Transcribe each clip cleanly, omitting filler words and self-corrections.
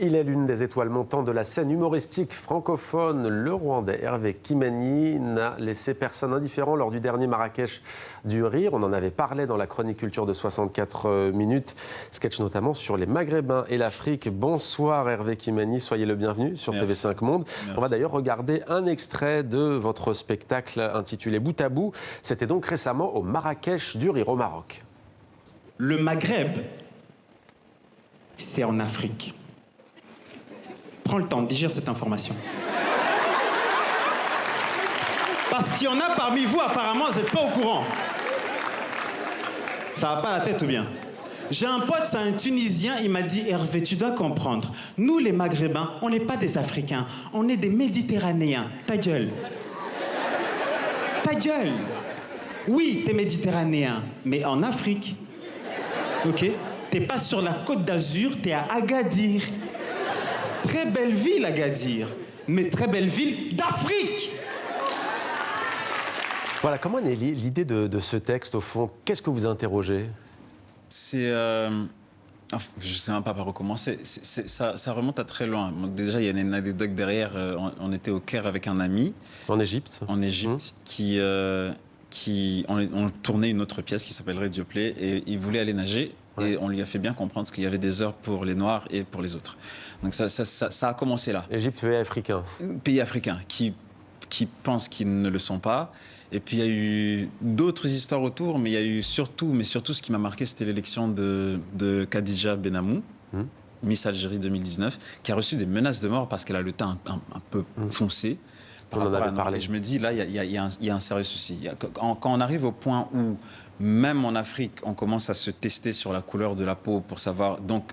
Il est l'une des étoiles montantes de la scène humoristique francophone. Le Rwandais Hervé Kimani n'a laissé personne indifférent lors du dernier Marrakech du Rire. On en avait parlé dans la chronique culture de 64 minutes. Sketch notamment sur les Maghrébins et l'Afrique. Bonsoir Hervé Kimani, soyez le bienvenu sur TV5 Monde. Merci. On va d'ailleurs regarder un extrait de votre spectacle intitulé Bout à bout. C'était donc récemment au Marrakech du Rire au Maroc. Le Maghreb, c'est en Afrique. Prends le temps de digérer cette information. Parce qu'il y en a parmi vous, apparemment, vous n'êtes pas au courant. Ça va pas à la tête ou bien? J'ai un pote, c'est un Tunisien, il m'a dit « Hervé, tu dois comprendre, nous les Maghrébins, on n'est pas des Africains, on est des Méditerranéens. Ta gueule. Ta gueule. Oui, t'es Méditerranéen, mais en Afrique. Ok? T'es pas sur la côte d'Azur, t'es à Agadir. Très belle ville, Agadir, mais très belle ville d'Afrique. Voilà, comment est l'idée de ce texte, au fond? Qu'est-ce que vous interrogez? C'est... je ne sais même pas par où commencer. Ça remonte à très loin. Donc déjà, il y a une anecdote derrière. On était au Caire avec un ami. En Égypte? En Égypte, on tournait une autre pièce qui s'appellerait Dioplé. Et il voulait aller nager. Ouais. Et on lui a fait bien comprendre qu'il y avait des heures pour les Noirs et pour les autres. Donc ça a commencé là. Égypte, pays africain. Pays africain qui pensent qu'ils ne le sont pas. Et puis il y a eu d'autres histoires autour, mais il y a eu surtout ce qui m'a marqué, c'était l'élection de Khadija Benamou, Miss Algérie 2019, qui a reçu des menaces de mort parce qu'elle a le teint un peu foncé. On en avait parlé. Et je me dis, là, il y a un sérieux souci. Quand on arrive au point où, même en Afrique, on commence à se tester sur la couleur de la peau pour savoir... Donc,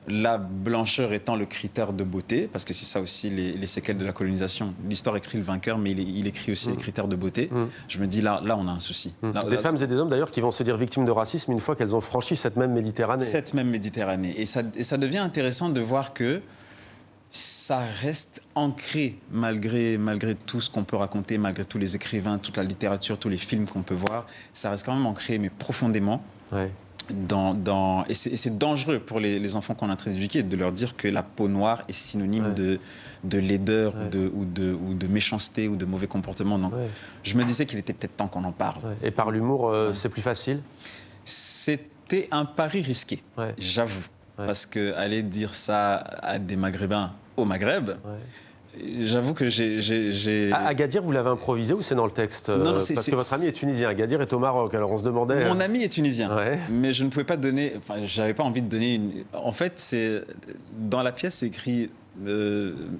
la blancheur étant le critère de beauté, parce que c'est ça aussi les séquelles de la colonisation. L'histoire écrit le vainqueur, mais il écrit aussi les critères de beauté. Je me dis, là on a un souci. Des femmes et des hommes, d'ailleurs, qui vont se dire victimes de racisme une fois qu'elles ont franchi cette même Méditerranée. Cette même Méditerranée. Et ça devient intéressant de voir que ça reste ancré, malgré tout ce qu'on peut raconter, malgré tous les écrivains, toute la littérature, tous les films qu'on peut voir. Ça reste quand même ancré, mais profondément. Ouais. Et c'est dangereux pour les enfants qu'on est en train d'éduquer de leur dire que la peau noire est synonyme de laideur ou de méchanceté ou de mauvais comportement. Donc, je me disais qu'il était peut-être temps qu'on en parle. Et par l'humour, c'est plus facile? C'était un pari risqué, j'avoue. Parce qu'aller dire ça à des Maghrébins au Maghreb... J'avoue que j'ai... Agadir, vous l'avez improvisé ou c'est dans le texte? Non, parce que votre ami est tunisien. Agadir est au Maroc, alors on se demandait... Mon ami est tunisien, mais je ne pouvais pas donner... Enfin, j'avais pas envie de donner une... En fait, dans la pièce, c'est écrit...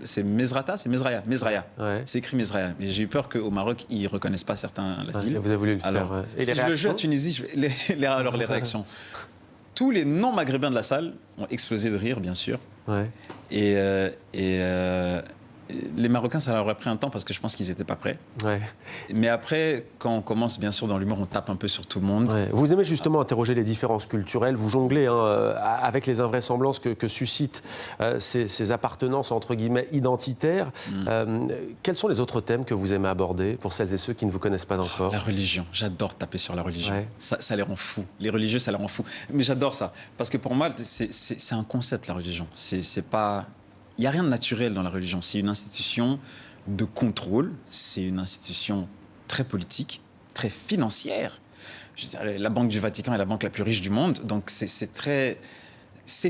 c'est Mesrata, c'est Mesraya. C'est écrit Mesraya. Mais j'ai eu peur qu'au Maroc, ils ne reconnaissent pas certains la ville. Vous avez voulu le faire. Et si je le joue à Tunisie, alors les réactions. Tous les non-maghrébins de la salle ont explosé de rire, bien sûr. Les Marocains, ça leur a pris un temps parce que je pense qu'ils n'étaient pas prêts. Mais après, quand on commence, bien sûr, dans l'humour, on tape un peu sur tout le monde. Vous aimez justement interroger les différences culturelles, vous jonglez avec les invraisemblances que suscitent ces appartenances, entre guillemets, identitaires. Quels sont les autres thèmes que vous aimez aborder pour celles et ceux qui ne vous connaissent pas encore? La religion. J'adore taper sur la religion. Ça les rend fous. Les religieux, ça les rend fous. Mais j'adore ça. Parce que pour moi, c'est un concept, la religion. C'est pas... Il n'y a rien de naturel dans la religion. C'est une institution de contrôle, c'est une institution très politique, très financière. Je dirais, la Banque du Vatican est la banque la plus riche du monde, donc c'est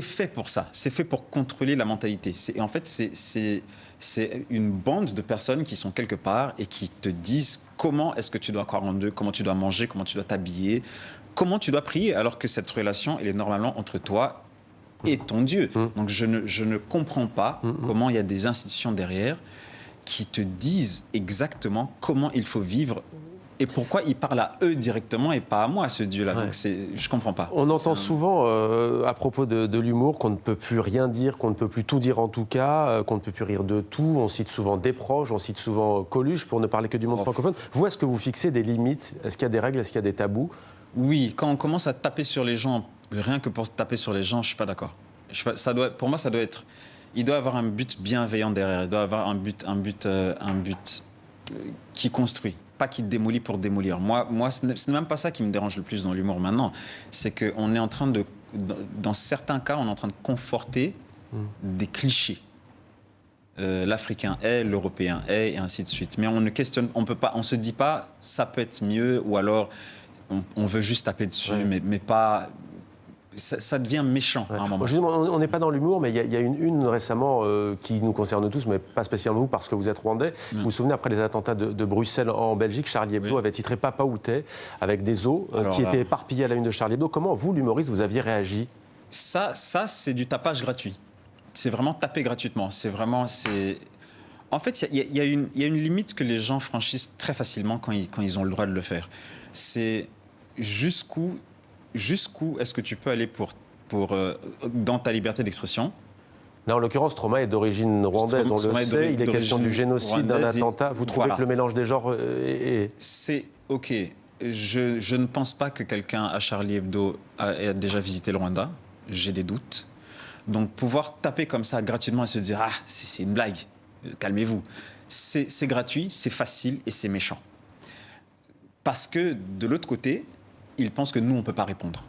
fait pour ça. C'est fait pour contrôler la mentalité. Et en fait, c'est une bande de personnes qui sont quelque part et qui te disent comment est-ce que tu dois croire en Dieu, comment tu dois manger, comment tu dois t'habiller, comment tu dois prier, alors que cette relation, elle est normalement entre toi et ton Dieu. Donc je ne comprends pas comment il y a des institutions derrière qui te disent exactement comment il faut vivre et pourquoi ils parlent à eux directement et pas à moi, ce Dieu-là. Donc je comprends pas. On entend souvent à propos de l'humour qu'on ne peut plus rien dire, qu'on ne peut plus tout dire en tout cas, qu'on ne peut plus rire de tout. On cite souvent Desproges, on cite souvent Coluche pour ne parler que du monde francophone. Vous, est-ce que vous fixez des limites? Est-ce qu'il y a des règles? Est-ce qu'il y a des tabous? Oui, quand on commence à taper sur les gens, rien que pour taper sur les gens, je ne suis pas d'accord. Pour moi, ça doit être... Il doit avoir un but bienveillant derrière. Il doit avoir un but qui construit, pas qui démolit pour démolir. Moi ce n'est même pas ça qui me dérange le plus dans l'humour maintenant. C'est qu'on est en train de... Dans certains cas, on est en train de conforter des clichés. L'Africain est, l'Européen est, et ainsi de suite. Mais on ne questionne, on se dit pas, ça peut être mieux, ou alors on veut juste taper dessus, mais pas... Ça devient méchant à un moment. On n'est pas dans l'humour, mais il y a une récemment qui nous concerne tous, mais pas spécialement vous parce que vous êtes rwandais. Vous vous souvenez, après les attentats de Bruxelles en Belgique, Charlie Hebdo avait titré Papa Outé avec des os qui étaient éparpillés à la une de Charlie Hebdo. Comment vous, l'humoriste, vous aviez réagi? Ça c'est du tapage gratuit. C'est vraiment taper gratuitement. C'est vraiment... En fait, il y a une limite que les gens franchissent très facilement quand ils ont le droit de le faire. C'est jusqu'où est-ce que tu peux aller dans ta liberté d'expression? Là, en l'occurrence, Stromae est d'origine rwandaise, on le sait. Il est question du génocide, d'un attentat. Vous trouvez que le mélange des genres est... C'est OK. Je ne pense pas que quelqu'un à Charlie Hebdo ait déjà visité le Rwanda. J'ai des doutes. Donc, pouvoir taper comme ça gratuitement et se dire « Ah, c'est une blague, calmez-vous », c'est gratuit, c'est facile et c'est méchant. Parce que, de l'autre côté, ils pensent que nous, on ne peut pas répondre.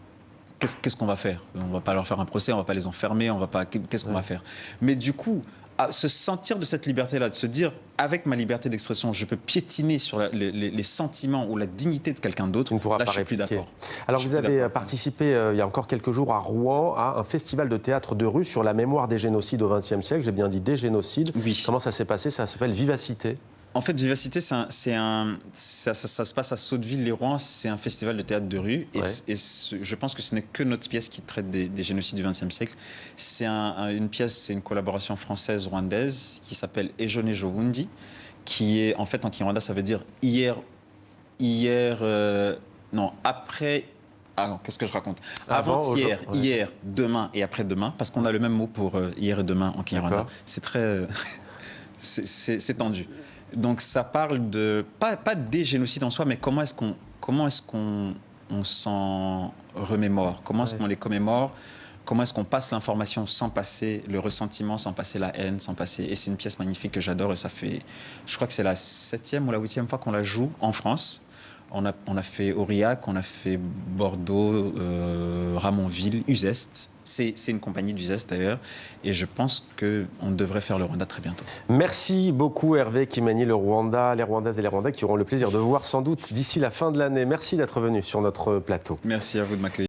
Qu'est-ce qu'on va faire? On ne va pas leur faire un procès, on ne va pas les enfermer, on va pas... Qu'est-ce qu'on va faire? Mais du coup, à se sentir de cette liberté-là, de se dire, avec ma liberté d'expression, je peux piétiner sur les sentiments ou la dignité de quelqu'un d'autre, là, je suis plus d'accord. Alors, vous avez participé, il y a encore quelques jours, à Rouen, à un festival de théâtre de rue sur la mémoire des génocides au XXe siècle. J'ai bien dit des génocides. Oui. Comment ça s'est passé? Ça s'appelle Vivacité. En fait, Vivacité, ça se passe à Sotteville-les-Rouen. C'est un festival de théâtre de rue. Et je pense que ce n'est que notre pièce qui traite des génocides du XXe siècle. C'est une pièce, c'est une collaboration française-rwandaise qui s'appelle Ejo Nejo Bundi, qui est, en fait, en Kinyarwanda, ça veut dire après... Ah non, qu'est-ce que je raconte? Avant-hier, hier, demain et après-demain, parce qu'on a le même mot pour hier et demain en Kinyarwanda. C'est très... c'est tendu. Donc ça parle de, pas des génocides en soi, mais comment est-ce qu'on s'en remémore? Comment est-ce qu'on les commémore? Comment est-ce qu'on passe l'information sans passer le ressentiment, sans passer la haine, sans passer... Et c'est une pièce magnifique que j'adore et ça fait... Je crois que c'est la 7e ou la 8e fois qu'on la joue en France. On a fait Aurillac, on a fait Bordeaux, Ramonville, Uzès. C'est une compagnie d'Uzès d'ailleurs. Et je pense qu'on devrait faire le Rwanda très bientôt. Merci beaucoup Hervé Kimani, le Rwanda, les Rwandaises et les Rwandais qui auront le plaisir de vous voir sans doute d'ici la fin de l'année. Merci d'être venu sur notre plateau. Merci à vous de m'accueillir.